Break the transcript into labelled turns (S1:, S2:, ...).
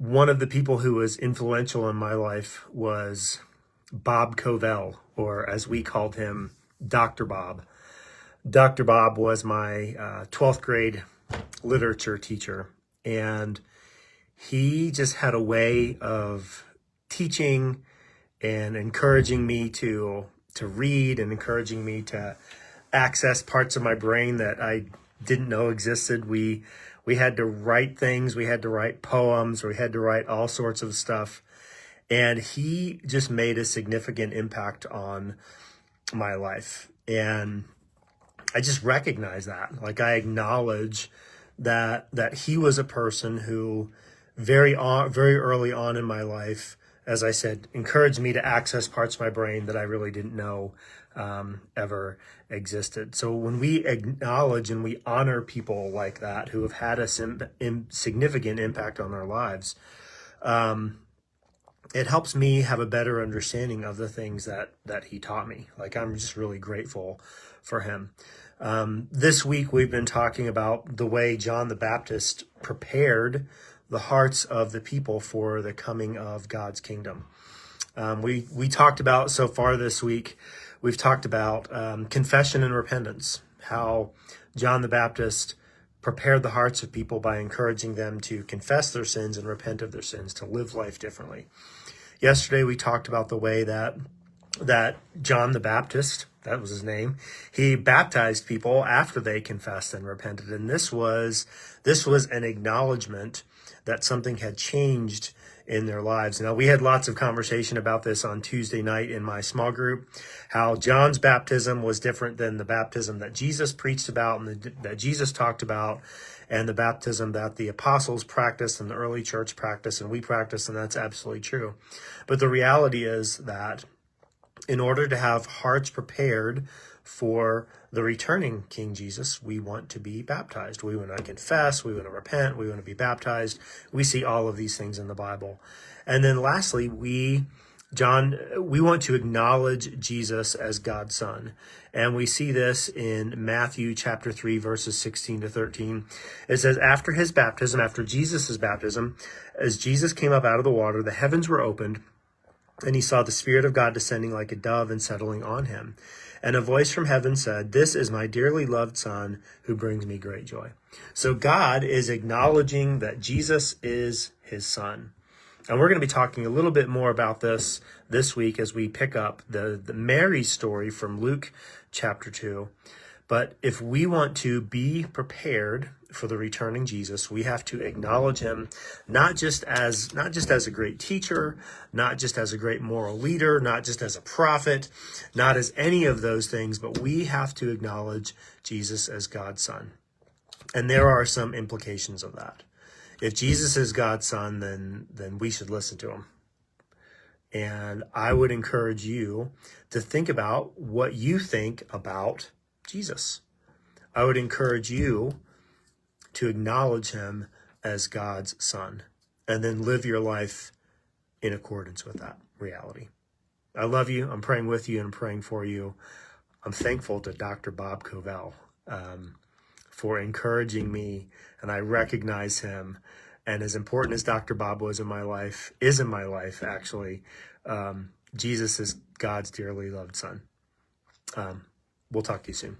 S1: One of the people who was influential in my life was Bob Covell, or as we called him, Dr. Bob. Dr. Bob was my 12th grade literature teacher, and he just had a way of teaching and encouraging me to read and encouraging me to access parts of my brain that I didn't know existed. We had to write things, we had to write poems, we had to write all sorts of stuff. And he just made a significant impact on my life. And I just recognize that. Like, I acknowledge that he was a person who very early on in my life, as I said, encouraged me to access parts of my brain that I really didn't know ever existed. So when we acknowledge and we honor people like that who have had a significant impact on our lives, it helps me have a better understanding of the things that he taught me. Like, I'm just really grateful for him. This week, we've been talking about the way John the Baptist prepared the hearts of the people for the coming of God's kingdom. We talked about, so far this week, we've talked about confession and repentance, how John the Baptist prepared the hearts of people by encouraging them to confess their sins and repent of their sins, to live life differently. Yesterday, we talked about the way that John the Baptist, that was his name, he baptized people after they confessed and repented. And this was an acknowledgement that something had changed in their lives. Now, we had lots of conversation about this on Tuesday night in my small group, how John's baptism was different than the baptism that Jesus preached about and that Jesus talked about, and the baptism that the apostles practiced and the early church practiced and we practice, and that's absolutely true. But the reality is that in order to have hearts prepared for the returning King Jesus, we want to be baptized. We want to confess, we want to repent, we want to be baptized. We see all of these things in the Bible. And then lastly, we want to acknowledge Jesus as God's Son. And we see this in Matthew chapter 3, verses 16 to 13. It says, after his baptism, after Jesus' baptism, as Jesus came up out of the water, the heavens were opened, and he saw the Spirit of God descending like a dove and settling on him. And a voice from heaven said, this is my dearly loved Son who brings me great joy. So God is acknowledging that Jesus is his Son. And we're going to be talking a little bit more about this week as we pick up the Mary story from Luke chapter 2. But if we want to be prepared for the returning Jesus, we have to acknowledge him not just as a great teacher, not just as a great moral leader, not just as a prophet, not as any of those things, but we have to acknowledge Jesus as God's Son. And there are some implications of that. If Jesus is God's Son, then we should listen to him. And I would encourage you to think about what you think about Jesus. I would encourage you to acknowledge him as God's Son and then live your life in accordance with that reality. I love you. I'm praying with you and I'm praying for you. I'm thankful to Dr. Bob Covell for encouraging me, and I recognize him. And as important as Dr. Bob was in my life, actually, Jesus is God's dearly loved Son. We'll talk to you soon.